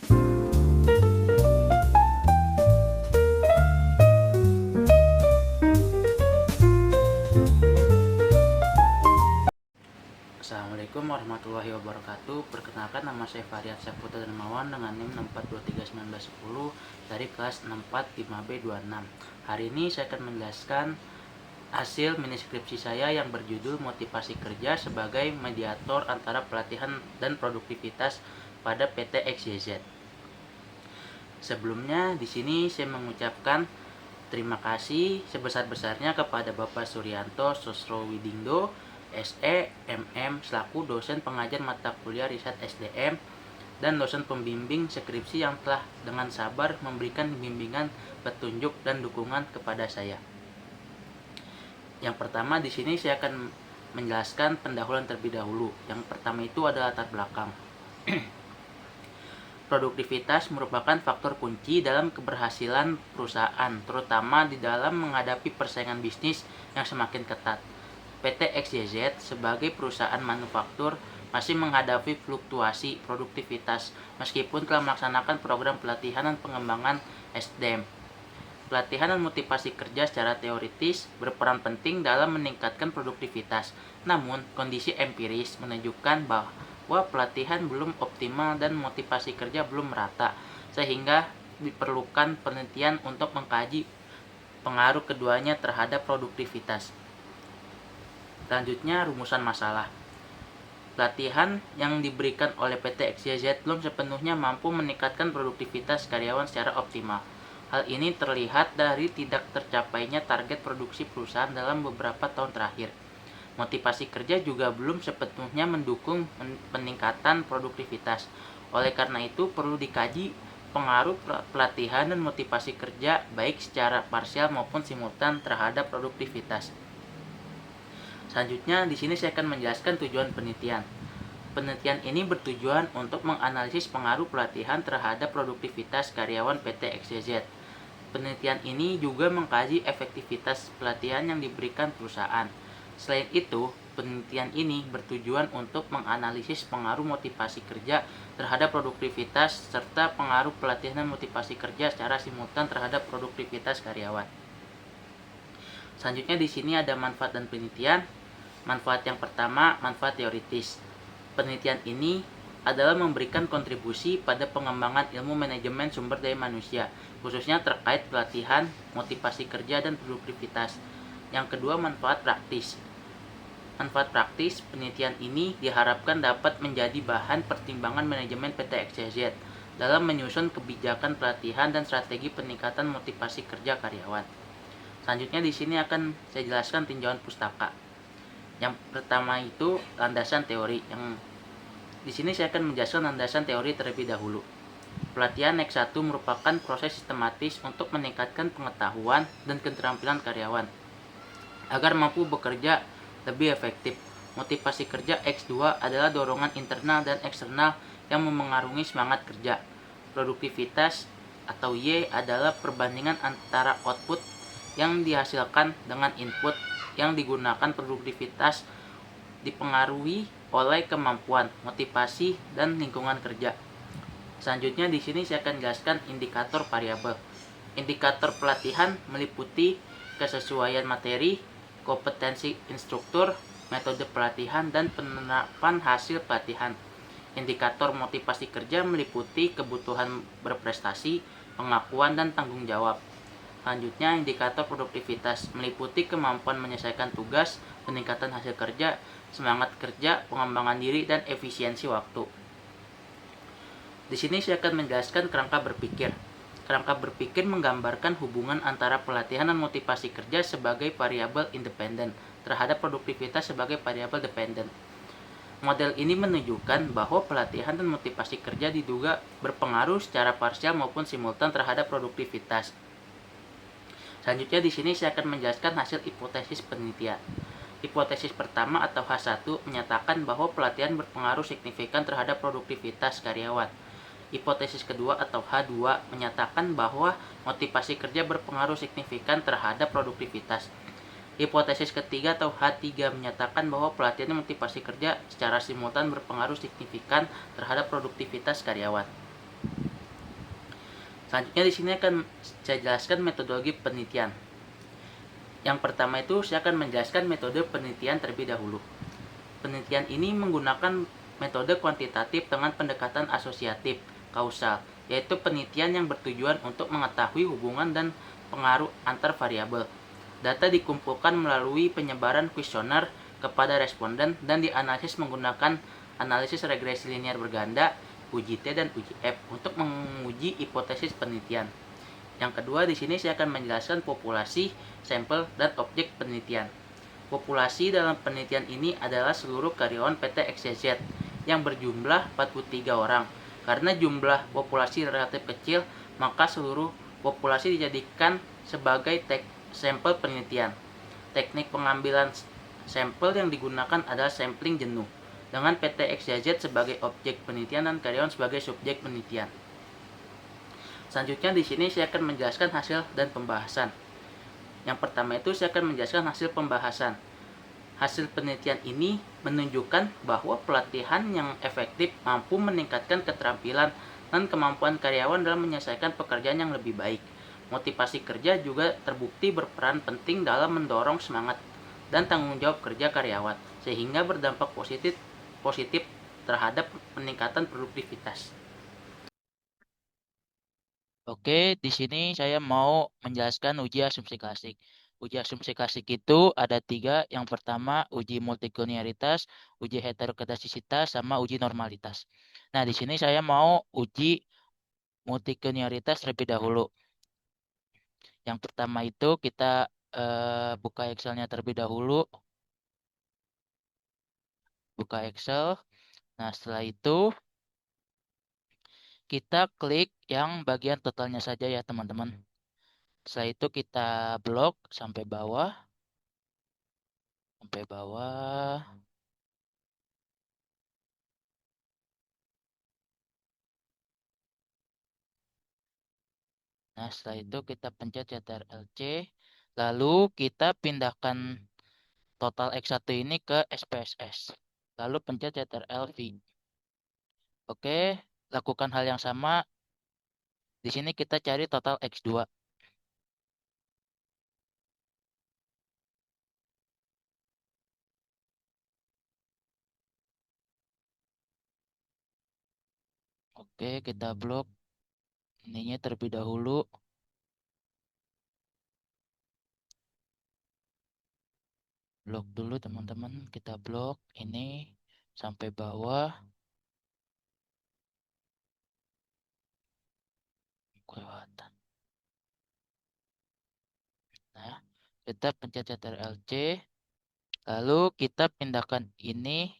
Assalamualaikum warahmatullahi wabarakatuh. Perkenalkan, nama saya Fariat Saputra Darmawan dengan NIM 64231910 dari kelas 64 5B26. Hari ini saya akan menjelaskan hasil mini skripsi saya yang berjudul Motivasi Kerja sebagai Mediator Antara Pelatihan dan Produktivitas pada PT XYZ. Sebelumnya di sini saya mengucapkan terima kasih sebesar-besarnya kepada Bapak Suryanto Sosrowidindo, SE, MM, selaku dosen pengajar mata kuliah riset SDM dan dosen pembimbing skripsi yang telah dengan sabar memberikan bimbingan, petunjuk, dan dukungan kepada saya. Yang pertama di sini saya akan menjelaskan pendahuluan terlebih dahulu. Yang pertama itu adalah latar belakang. Produktivitas merupakan faktor kunci dalam keberhasilan perusahaan, terutama di dalam menghadapi persaingan bisnis yang semakin ketat. PT XYZ sebagai perusahaan manufaktur masih menghadapi fluktuasi produktivitas meskipun telah melaksanakan program pelatihan dan pengembangan SDM. Pelatihan dan motivasi kerja secara teoritis berperan penting dalam meningkatkan produktivitas. Namun, kondisi empiris menunjukkan bahwa pelatihan belum optimal dan motivasi kerja belum merata, sehingga diperlukan penelitian untuk mengkaji pengaruh keduanya terhadap produktivitas. Selanjutnya, rumusan masalah. Pelatihan yang diberikan oleh PT XYZ belum sepenuhnya mampu meningkatkan produktivitas karyawan secara optimal. Hal ini terlihat dari tidak tercapainya target produksi perusahaan dalam beberapa tahun terakhir. Motivasi kerja juga belum sepenuhnya mendukung peningkatan produktivitas. Oleh karena itu, perlu dikaji pengaruh pelatihan dan motivasi kerja baik secara parsial maupun simultan terhadap produktivitas. Selanjutnya, di sini saya akan menjelaskan tujuan penelitian. Penelitian ini bertujuan untuk menganalisis pengaruh pelatihan terhadap produktivitas karyawan PT XYZ. Penelitian ini juga mengkaji efektivitas pelatihan yang diberikan perusahaan. Selain itu, penelitian ini bertujuan untuk menganalisis pengaruh motivasi kerja terhadap produktivitas serta pengaruh pelatihan dan motivasi kerja secara simultan terhadap produktivitas karyawan. Selanjutnya di sini ada manfaat dan penelitian. Manfaat yang pertama, manfaat teoritis. Penelitian ini adalah memberikan kontribusi pada pengembangan ilmu manajemen sumber daya manusia, khususnya terkait pelatihan, motivasi kerja, dan produktivitas. Yang kedua, manfaat praktis. Manfaat praktis penelitian ini diharapkan dapat menjadi bahan pertimbangan manajemen PT XYZ dalam menyusun kebijakan pelatihan dan strategi peningkatan motivasi kerja karyawan. Selanjutnya di sini akan saya jelaskan tinjauan pustaka. Yang pertama itu landasan teori. Yang di sini saya akan menjelaskan landasan teori terlebih dahulu. Pelatihan X1 merupakan proses sistematis untuk meningkatkan pengetahuan dan keterampilan karyawan agar mampu bekerja lebih efektif. Motivasi kerja X2 adalah dorongan internal dan eksternal yang memengaruhi semangat kerja. Produktivitas atau Y adalah perbandingan antara output yang dihasilkan dengan input yang digunakan. Produktivitas dipengaruhi oleh kemampuan, motivasi, dan lingkungan kerja. Selanjutnya di sini saya akan jelaskan indikator variabel. Indikator pelatihan meliputi kesesuaian materi, kompetensi instruktur, metode pelatihan, dan penerapan hasil pelatihan. Indikator motivasi kerja meliputi kebutuhan berprestasi, pengakuan, dan tanggung jawab. Selanjutnya, indikator produktivitas meliputi kemampuan menyelesaikan tugas, peningkatan hasil kerja, semangat kerja, pengembangan diri, dan efisiensi waktu. Di sini saya akan menjelaskan kerangka berpikir. Kerangka berpikir menggambarkan hubungan antara pelatihan dan motivasi kerja sebagai variabel independen terhadap produktivitas sebagai variabel dependen. Model ini menunjukkan bahwa pelatihan dan motivasi kerja diduga berpengaruh secara parsial maupun simultan terhadap produktivitas. Selanjutnya di sini saya akan menjelaskan hasil hipotesis penelitian. Hipotesis pertama atau H1 menyatakan bahwa pelatihan berpengaruh signifikan terhadap produktivitas karyawan. Hipotesis kedua atau H2 menyatakan bahwa motivasi kerja berpengaruh signifikan terhadap produktivitas. Hipotesis ketiga atau H3 menyatakan bahwa pelatihan dan motivasi kerja secara simultan berpengaruh signifikan terhadap produktivitas karyawan. Selanjutnya di sini akan saya jelaskan metodologi penelitian. Yang pertama itu saya akan menjelaskan metode penelitian terlebih dahulu. Penelitian ini menggunakan metode kuantitatif dengan pendekatan asosiatif kausal, yaitu penelitian yang bertujuan untuk mengetahui hubungan dan pengaruh antar variabel. Data dikumpulkan melalui penyebaran kuesioner kepada responden dan dianalisis menggunakan analisis regresi linear berganda, uji T dan uji F untuk menguji hipotesis penelitian. Yang kedua, di sini saya akan menjelaskan populasi, sampel, dan objek penelitian. Populasi dalam penelitian ini adalah seluruh karyawan PT XYZ yang berjumlah 43 orang. Karena jumlah populasi relatif kecil, maka seluruh populasi dijadikan sebagai sampel penelitian. Teknik pengambilan sampel yang digunakan adalah sampling jenuh, dengan PT XYZ sebagai objek penelitian dan karyawan sebagai subjek penelitian. Selanjutnya di sini saya akan menjelaskan hasil dan pembahasan. Yang pertama itu saya akan menjelaskan hasil pembahasan. Hasil penelitian ini menunjukkan bahwa pelatihan yang efektif mampu meningkatkan keterampilan dan kemampuan karyawan dalam menyelesaikan pekerjaan yang lebih baik. Motivasi kerja juga terbukti berperan penting dalam mendorong semangat dan tanggung jawab kerja karyawan, sehingga berdampak positif terhadap peningkatan produktivitas. Oke, di sini saya mau menjelaskan uji asumsi klasik. Uji asumsi klasik itu ada 3. Yang pertama, uji multilinearitas, uji heterokedastisitas, sama uji normalitas. Nah, di sini saya mau uji multilinearitas terlebih dahulu. Yang pertama itu kita buka Excel-nya terlebih dahulu. Buka Excel. Nah, setelah itu kita klik yang bagian totalnya saja ya, teman-teman. Setelah itu kita blok sampai bawah. Sampai bawah. Nah, setelah itu kita pencet Ctrl C. Lalu kita pindahkan total X1 ini ke SPSS. Lalu pencet Ctrl V. Oke, lakukan hal yang sama. Di sini kita cari total X2. Oke, kita blok ininya terlebih dahulu. Blok dulu teman-teman. Kita blok ini sampai bawah. Kelewatan. Nah, kita pencet Ctrl C. Lalu kita pindahkan ini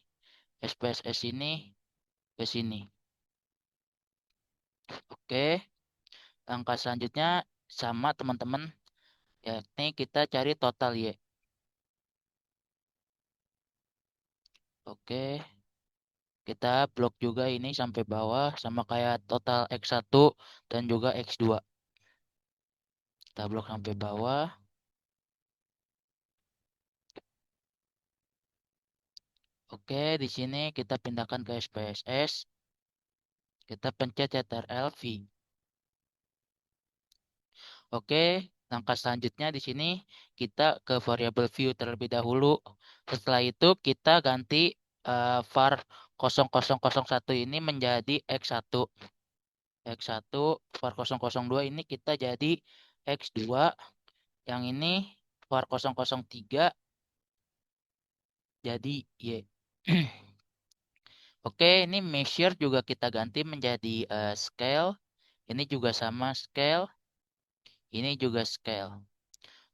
SPSS ini ke sini. Oke, langkah selanjutnya sama teman-teman, yakni kita cari total Y. Oke, kita blok juga ini sampai bawah sama kayak total X1 dan juga X2. Kita blok sampai bawah. Oke, di sini kita pindahkan ke SPSS. Kita pencet Ctrl V. Oke, langkah selanjutnya di sini kita ke variable view terlebih dahulu. Setelah itu kita ganti var 0001 ini menjadi X1. X1 var 002 ini kita jadi X2. Yang ini var 003 jadi Y. Oke, ini measure juga kita ganti menjadi scale. Ini juga sama scale. Ini juga scale.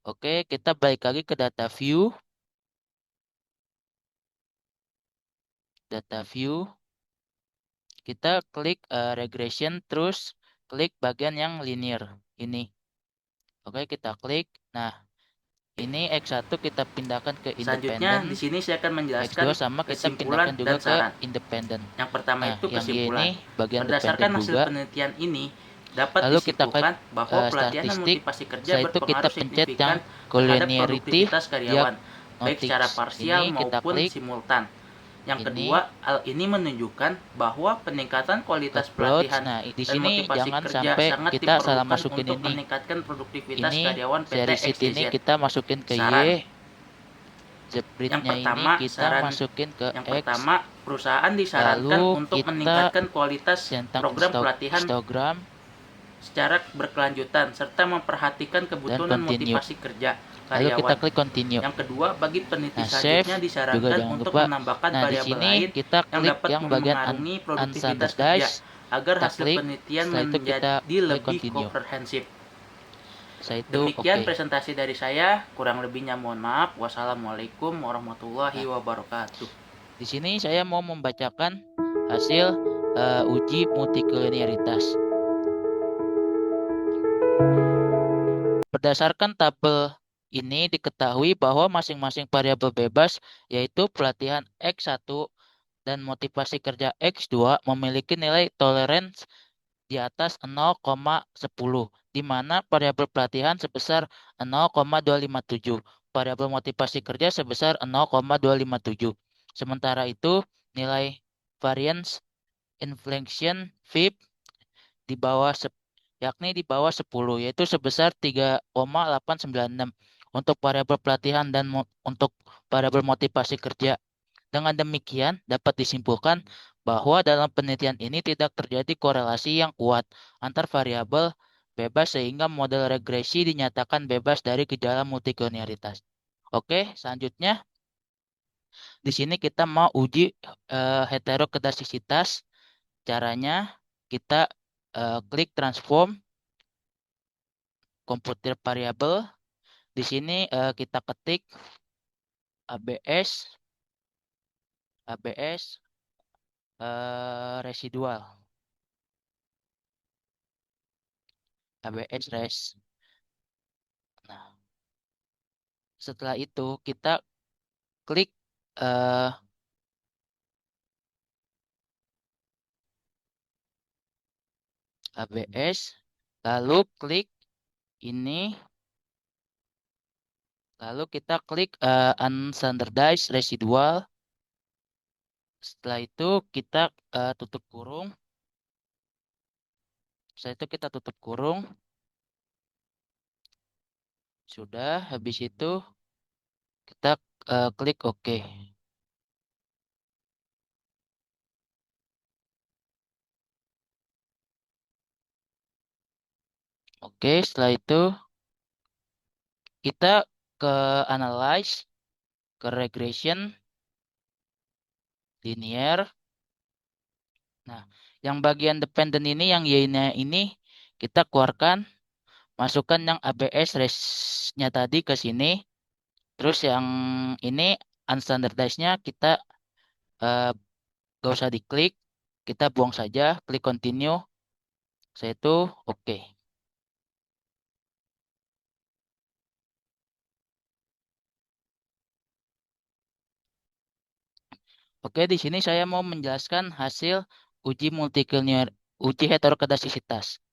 Oke, kita balik lagi ke data view. Data view. Kita klik regression, terus klik bagian yang linear. Ini. Oke, kita klik. Nah, ini X1 kita pindahkan ke independen. Selanjutnya di sini saya akan menjelaskan X2 sama kita kesimpulan pindahkan juga dan saran. ke independen. Yang pertama Nah, itu yang kesimpulan. ini bagian Berdasarkan hasil juga. penelitian ini dapat Lalu kita disimpulkan klik bahwa pelatihan dan statistik. motivasi kerja Setelah itu kita berpengaruh pencet signifikan yang terhadap collinearity produktivitas karyawan, baik secara diagnostics. parsial Ini kita maupun klik. simultan. Yang Ini kedua, hal ini menunjukkan bahwa peningkatan kualitas uploads. pelatihan Nah, di dan sini motivasi jangan kerja sampai sangat kita salah diperlukan masukin untuk ini. meningkatkan produktivitas Ini karyawan PT seri sheet XYZ. ini kita masukin ke Y. Saran. Yang Jepritnya ini pertama, kita saran masukin ke yang X. pertama, perusahaan disarankan Lalu untuk kita meningkatkan kualitas centang program pelatihan histogram secara berkelanjutan serta memperhatikan dan kebutuhan dan continue. motivasi kerja Lalu kita karyawan. klik continue. Yang kedua, bagi peneliti Nah, save selanjutnya juga disarankan jangan untuk lupa. menambahkan Nah, di variabel sini lain kita yang klik dapat yang bagian memengaruhi produktivitas kerja unstandardized. agar Kita hasil klik, penelitian setelah itu kita menjadi klik lebih continue. komprehensif. Setelah itu Demikian oke. presentasi dari saya, kurang lebihnya mohon maaf. Wassalamualaikum warahmatullahi Nah, wabarakatuh. di sini saya mau membacakan hasil uji multikolinialitas. Berdasarkan tabel ini diketahui bahwa masing-masing variabel bebas yaitu pelatihan X1 dan motivasi kerja X2 memiliki nilai toleransi di atas 0,10, di mana variabel pelatihan sebesar 0,257, variabel motivasi kerja sebesar 0,257. Sementara itu, nilai variance inflation VIP di bawah yakni di bawah 10, yaitu sebesar 3,896 untuk variabel pelatihan dan untuk variabel motivasi kerja. Dengan demikian, dapat disimpulkan bahwa dalam penelitian ini tidak terjadi korelasi yang kuat antar variabel bebas sehingga model regresi dinyatakan bebas dari gejala multikolonialitas. Oke, selanjutnya di sini kita mau uji heterokedasisitas. Caranya kita klik transform komputer variabel. Di sini kita ketik ABS residual. ABS res. Nah, setelah itu kita klik eh, ABS, lalu klik ini, lalu kita klik unstandardized residual. Setelah itu kita tutup kurung. Setelah itu kita tutup kurung. Sudah, habis itu kita klik OK. Oke, setelah itu kita ke analyze, ke regression, linear. Nah, yang bagian dependent ini, yang Y-nya ini kita keluarkan, masukkan yang ABS res-nya tadi ke sini. Terus yang ini unstandardized-nya kita eh, gak usah diklik, kita buang saja, klik continue. Saya itu oke. Oke, di sini saya mau menjelaskan hasil uji multicollinear, uji heterokedasisitas.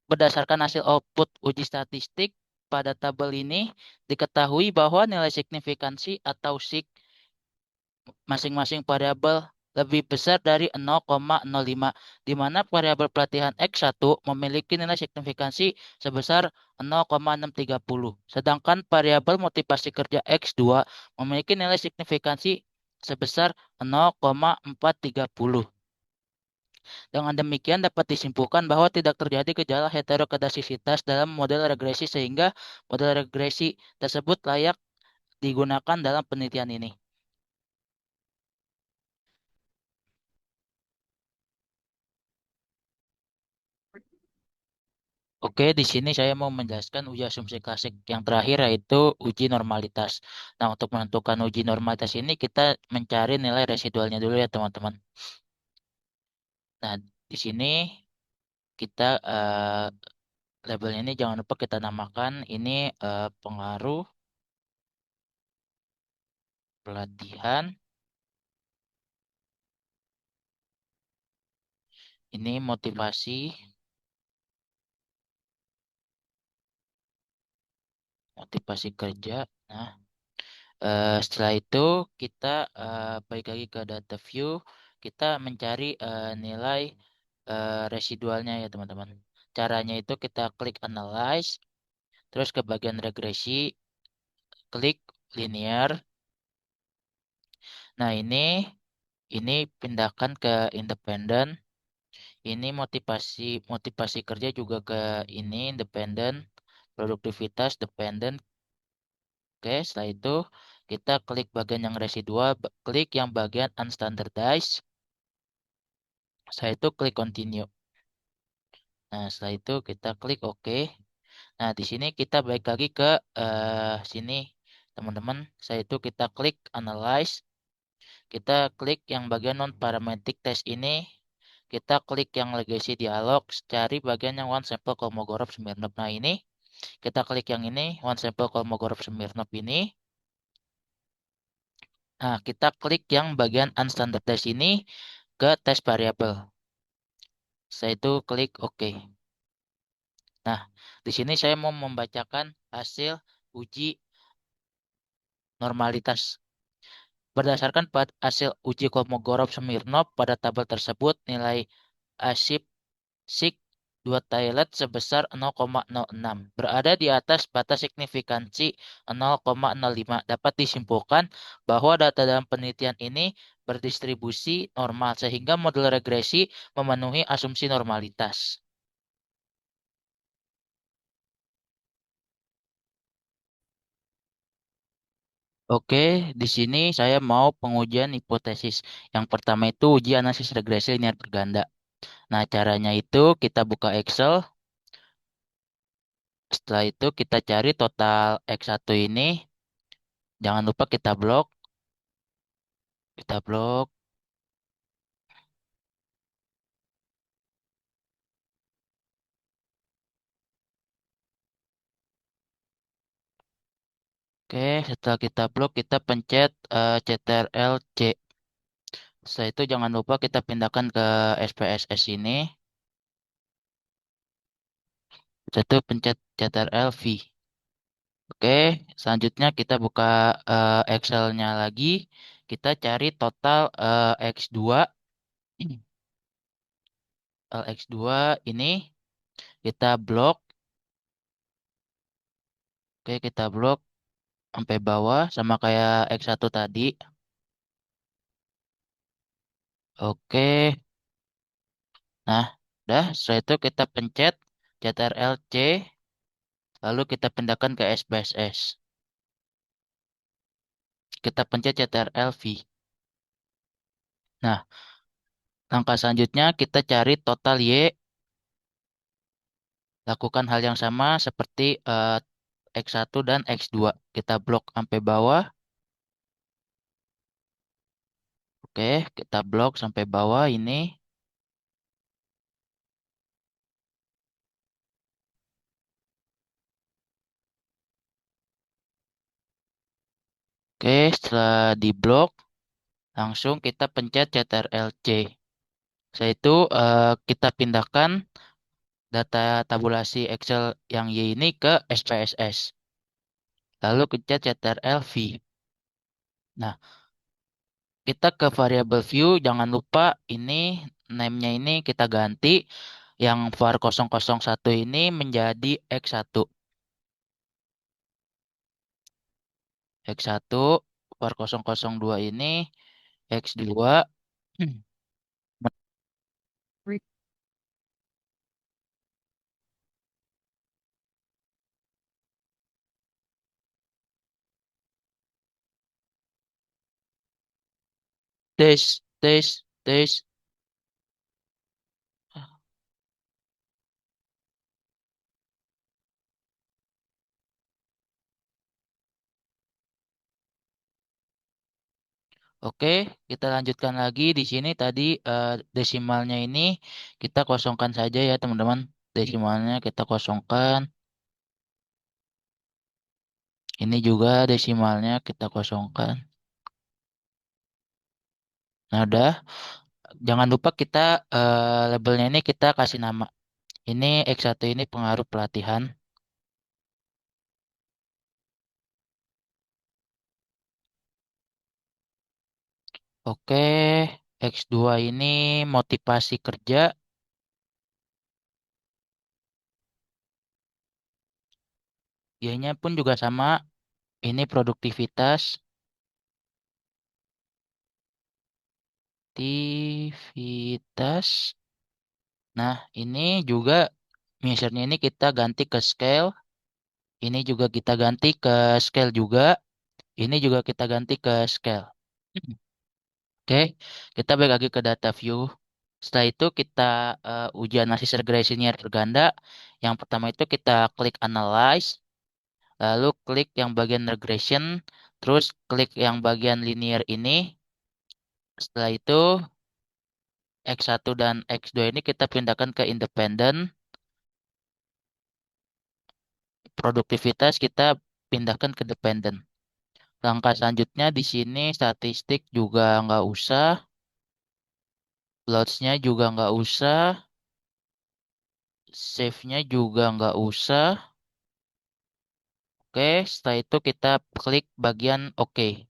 Berdasarkan hasil output uji statistik pada tabel ini, diketahui bahwa nilai signifikansi atau sig masing-masing variabel lebih besar dari 0,05, di mana variabel pelatihan X1 memiliki nilai signifikansi sebesar 0,630, sedangkan variabel motivasi kerja X2 memiliki nilai signifikansi sebesar 0,430. Dengan demikian dapat disimpulkan bahwa tidak terjadi gejala heterokedasisitas dalam model regresi sehingga model regresi tersebut layak digunakan dalam penelitian ini. Oke, di sini saya mau menjelaskan uji asumsi klasik yang terakhir yaitu uji normalitas. Nah, untuk menentukan uji normalitas ini kita mencari nilai residualnya dulu ya teman-teman. Nah, di sini kita labelnya ini jangan lupa kita namakan ini pengaruh pelatihan. Ini motivasi kerja. Nah, Setelah itu kita balik lagi ke data view, kita mencari nilai residualnya ya teman-teman. Caranya itu kita klik analyze, terus ke bagian regresi, klik linear. Nah ini pindahkan ke independen. Ini motivasi motivasi kerja juga ke ini independen, produktivitas dependen. Oke, setelah itu kita klik bagian yang residual, klik yang bagian unstandardized. Setelah itu klik continue. Nah, setelah itu kita klik OK. Nah, di sini kita balik lagi ke sini, teman-teman. Setelah itu kita klik analyze. Kita klik yang bagian non-parametric test ini. Kita klik yang legacy dialog, cari bagian yang one sample Kolmogorov Smirnov. Nah, ini kita klik yang ini, one sample Kolmogorov Smirnov ini. Nah, kita klik yang bagian unstandardized ini ke test variable. Setelah itu klik OK. Nah, di sini saya mau membacakan hasil uji normalitas. Berdasarkan hasil uji Kolmogorov-Smirnov pada tabel tersebut, nilai ASIP SIG 2 toilet sebesar 0,06 berada di atas batas signifikansi 0,05. Dapat disimpulkan bahwa data dalam penelitian ini berdistribusi normal sehingga model regresi memenuhi asumsi normalitas. Oke, di sini saya mau pengujian hipotesis. Yang pertama itu uji analisis regresi linear berganda. Nah, caranya itu kita buka Excel. Setelah itu kita cari total X1 ini. Jangan lupa kita blok. Kita blok. Oke, setelah kita blok, kita pencet Ctrl C. Setelah itu jangan lupa kita pindahkan ke SPSS ini. Setelah itu pencet Ctrl V. Oke, selanjutnya kita buka Excel-nya lagi. Kita cari total X2. X2 ini kita blok. Oke, kita blok sampai bawah sama kayak X1 tadi. Oke. Nah, udah setelah itu kita pencet Ctrl C lalu kita pindahkan ke SPSS. Kita pencet Ctrl V. Nah, langkah selanjutnya kita cari total Y. Lakukan hal yang sama seperti X1 dan X2. Kita blok sampai bawah. Oke, kita blok sampai bawah ini. Oke, setelah diblok, langsung kita pencet Ctrl C. Setelah itu kita pindahkan data tabulasi Excel yang Y ini ke SPSS. Lalu pencet Ctrl V. Nah, kita ke variable view, jangan lupa ini name-nya ini kita ganti. Yang var 001 ini menjadi X1. X1, var 002 ini X2. Tes, tes, tes. Oke, kita lanjutkan lagi di sini tadi desimalnya ini kita kosongkan saja ya teman-teman. Desimalnya kita kosongkan. Ini juga desimalnya kita kosongkan. Nah, udah. Jangan lupa kita labelnya ini kita kasih nama. Ini X1 ini pengaruh pelatihan. Oke, X2 ini motivasi kerja. Y-nya pun juga sama. Ini produktivitas. Aktivitas. Nah, ini juga measure-nya ini kita ganti ke scale. Ini juga kita ganti ke scale juga. Ini juga kita ganti ke scale. Oke, kita balik lagi ke data view. Setelah itu kita uji analisis regresi linear berganda. Yang pertama itu kita klik analyze, lalu klik yang bagian regression, terus klik yang bagian linear ini. Setelah itu X1 dan X2 ini kita pindahkan ke independen. Produktivitas kita pindahkan ke dependen. Langkah selanjutnya di sini statistik juga nggak usah, loads-nya juga nggak usah, save-nya juga nggak usah. Oke, setelah itu kita klik bagian OK.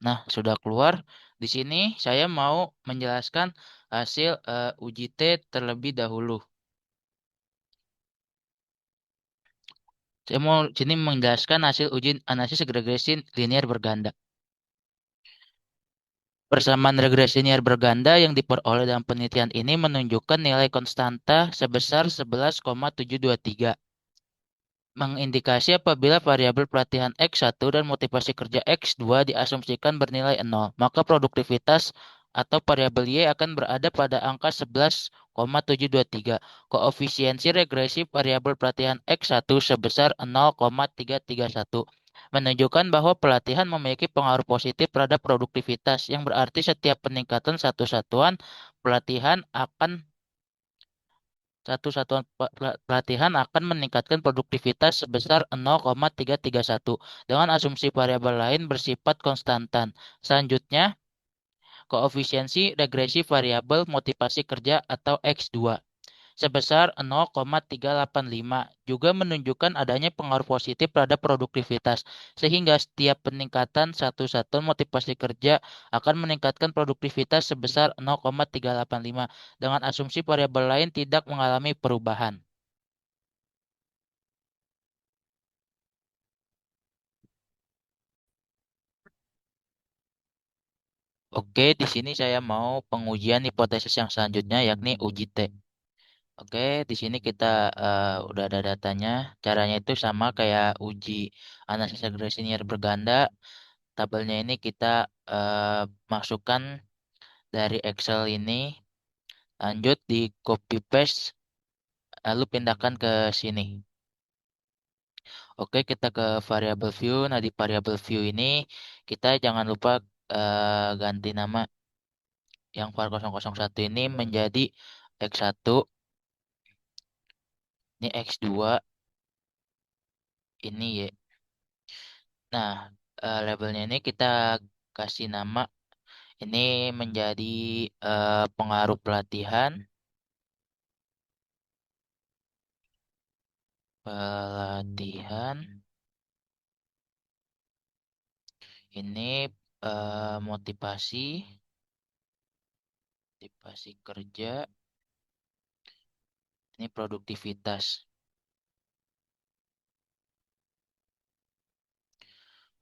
Nah, sudah keluar. Di sini saya mau menjelaskan hasil uji T terlebih dahulu. Saya mau sini menjelaskan hasil uji analisis regresi linear berganda. Persamaan regresi linear berganda yang diperoleh dalam penelitian ini menunjukkan nilai konstanta sebesar 11,723. Mengindikasi apabila variabel pelatihan X1 dan motivasi kerja X2 diasumsikan bernilai 0, maka produktivitas atau variabel Y akan berada pada angka 11,723. Koefisiensi regresi variabel pelatihan X1 sebesar 0,331 menunjukkan bahwa pelatihan memiliki pengaruh positif terhadap produktivitas, yang berarti setiap peningkatan satu satuan pelatihan akan satu satuan pelatihan akan meningkatkan produktivitas sebesar 0,331 dengan asumsi variabel lain bersifat konstantan. Selanjutnya, koefisiensi regresi variabel motivasi kerja atau X2 sebesar 0,385 juga menunjukkan adanya pengaruh positif terhadap produktivitas, sehingga setiap peningkatan satu satuan motivasi kerja akan meningkatkan produktivitas sebesar 0,385 dengan asumsi variabel lain tidak mengalami perubahan. Oke, di sini saya mau pengujian hipotesis yang selanjutnya yakni uji T. Oke, di sini kita udah ada datanya. Caranya itu sama kayak uji analisis regresi linear berganda. Tabelnya ini kita eh, masukkan dari Excel ini, lanjut di copy paste, lalu pindahkan ke sini. Oke, kita ke variable view. Nah, di variable view ini kita jangan lupa ganti nama yang var 001 ini menjadi X1, ini X2, ini Y. Nah, labelnya ini kita kasih nama, ini menjadi pengaruh pelatihan. Pelatihan. Ini motivasi, motivasi kerja. Ini produktivitas.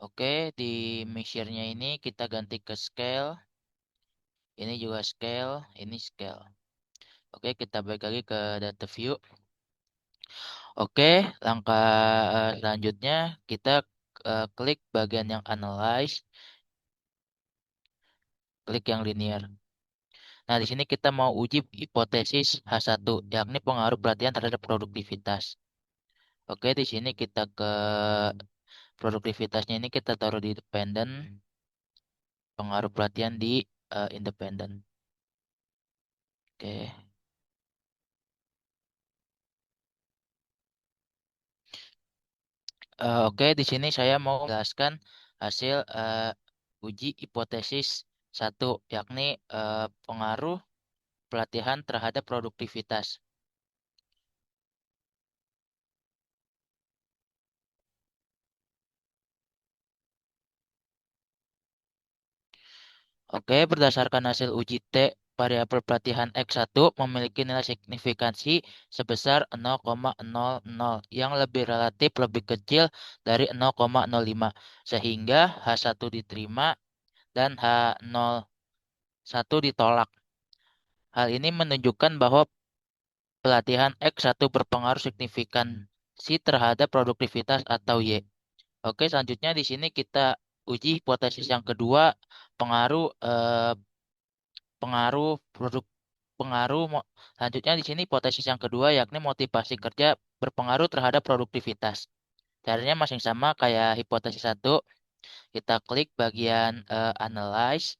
Oke, di measure-nya ini kita ganti ke scale. Ini juga scale, ini scale. Oke, kita balik lagi ke data view. Oke, langkah selanjutnya kita klik bagian yang analyze, klik yang linear. Nah, di sini kita mau uji hipotesis H1, yakni pengaruh pelatihan terhadap produktivitas. Oke, di sini kita ke produktivitasnya ini kita taruh di dependent, pengaruh pelatihan di independent. Oke. Oke, di sini saya mau menjelaskan hasil uji hipotesis satu, yakni pengaruh pelatihan terhadap produktivitas. Oke, berdasarkan hasil uji T, variabel pelatihan X1 memiliki nilai signifikansi sebesar 0,00 yang lebih relatif lebih kecil dari 0,05 sehingga H1 diterima dan H01 ditolak. Hal ini menunjukkan bahwa pelatihan X1 berpengaruh signifikansi terhadap produktivitas atau Y. Oke, selanjutnya di sini kita uji hipotesis yang kedua, pengaruh pengaruh produk pengaruh mo- selanjutnya di sini hipotesis yang kedua yakni motivasi kerja berpengaruh terhadap produktivitas. Caranya masih sama kayak hipotesis satu. Kita klik bagian analyze,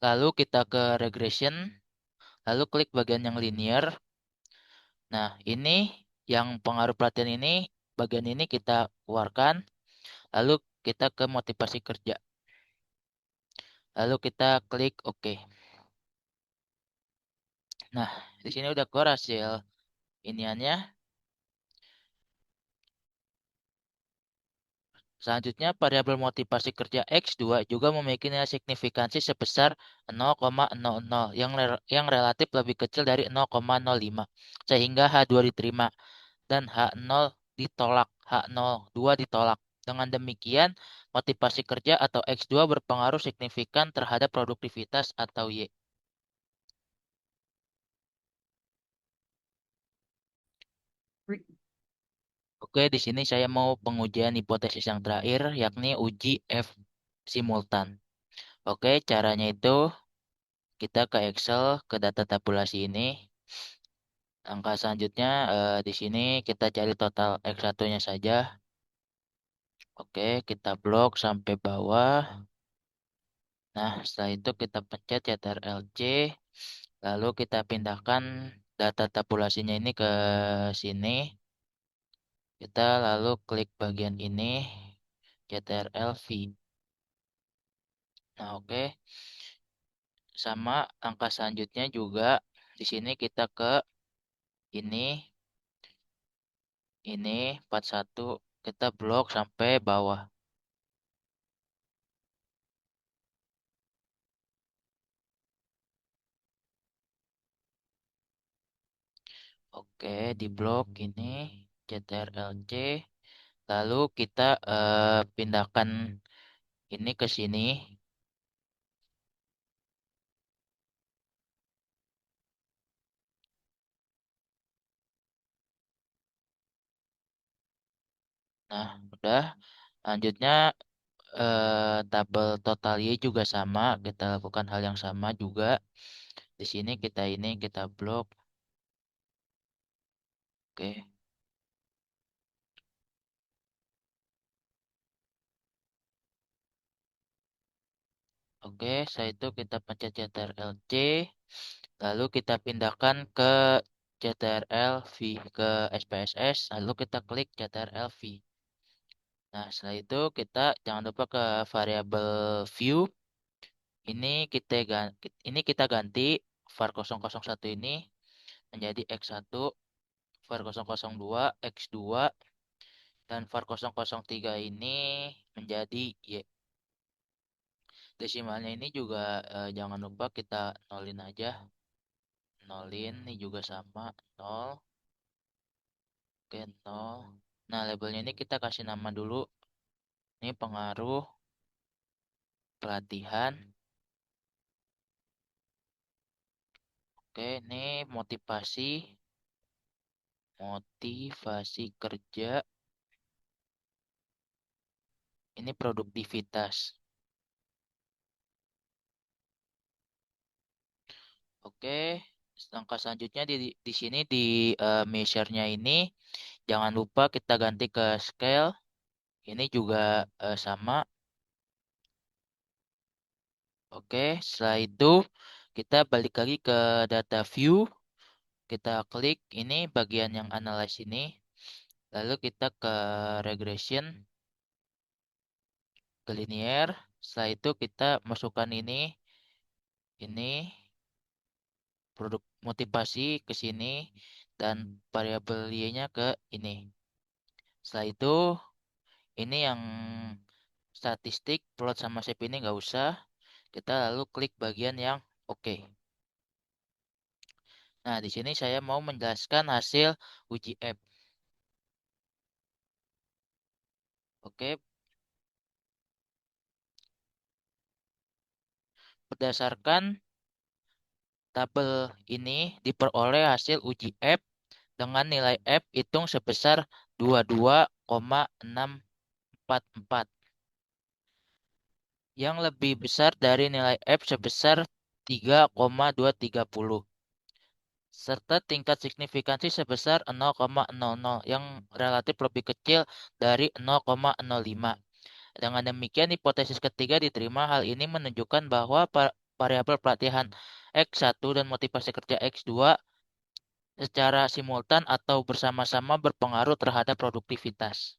lalu kita ke regression, lalu klik bagian yang linear. Nah, ini yang pengaruh pelatihan ini, bagian ini kita keluarkan, lalu kita ke motivasi kerja. Lalu kita klik OK. Nah, di sini udah keluar hasil iniannya. Selanjutnya, variabel motivasi kerja X2 juga memiliki nilai signifikansi sebesar 0,00 yang relatif lebih kecil dari 0,05 sehingga H2 diterima dan H0 ditolak, H02 ditolak. Dengan demikian, motivasi kerja atau X2 berpengaruh signifikan terhadap produktivitas atau Y. Oke, di sini saya mau pengujian hipotesis yang terakhir, yakni uji F simultan. Oke, caranya itu kita ke Excel, ke data tabulasi ini. Angka selanjutnya di sini kita cari total X1-nya saja. Oke, kita blok sampai bawah. Nah, setelah itu kita pencet Ctrl C, lalu kita pindahkan data tabulasinya ini ke sini. Kita lalu klik bagian ini, Ctrl V. Nah, oke. Sama angka selanjutnya juga di sini kita ke ini 41 kita blok sampai bawah. Oke, di blok ini Ctrl C, lalu kita pindahkan ini ke sini. Nah, udah. Lanjutnya tabel total Y juga sama, kita lakukan hal yang sama juga. Di sini kita blok. Oke. Oke, setelah itu kita pencet Ctrl C, lalu kita pindahkan ke Ctrl V ke SPSS, lalu kita klik Ctrl V. Nah, setelah itu kita jangan lupa ke variabel view. Ini kita ganti var001 ini menjadi X1, var002 X2, dan var003 ini menjadi Y. Desimalnya ini juga jangan lupa kita nolin aja. Nolin ini juga sama 0. Oke, 0. Nah, labelnya ini kita kasih nama dulu. Ini pengaruh pelatihan. Oke, ini motivasi kerja. Ini produktivitas. Oke, langkah selanjutnya di sini di measure-nya ini jangan lupa kita ganti ke scale. Ini juga sama. Oke, setelah itu kita balik lagi ke data view. Kita klik ini bagian yang analyze ini. Lalu kita ke regression, ke linear. Setelah itu kita masukkan ini produk motivasi ke sini dan variabel y-nya ke ini. Setelah itu ini yang statistik plot sama shape ini nggak usah. Kita lalu klik bagian yang oke. Nah, di sini saya mau menjelaskan hasil uji app. Oke, berdasarkan tabel ini diperoleh hasil uji app dengan nilai app hitung sebesar 22,644 yang lebih besar dari nilai app sebesar 3,230 serta tingkat signifikansi sebesar 0,00 yang relatif lebih kecil dari 0,05. Dengan demikian, hipotesis ketiga diterima. Hal ini menunjukkan bahwa variabel pelatihan X1 dan motivasi kerja X2 secara simultan atau bersama-sama berpengaruh terhadap produktivitas.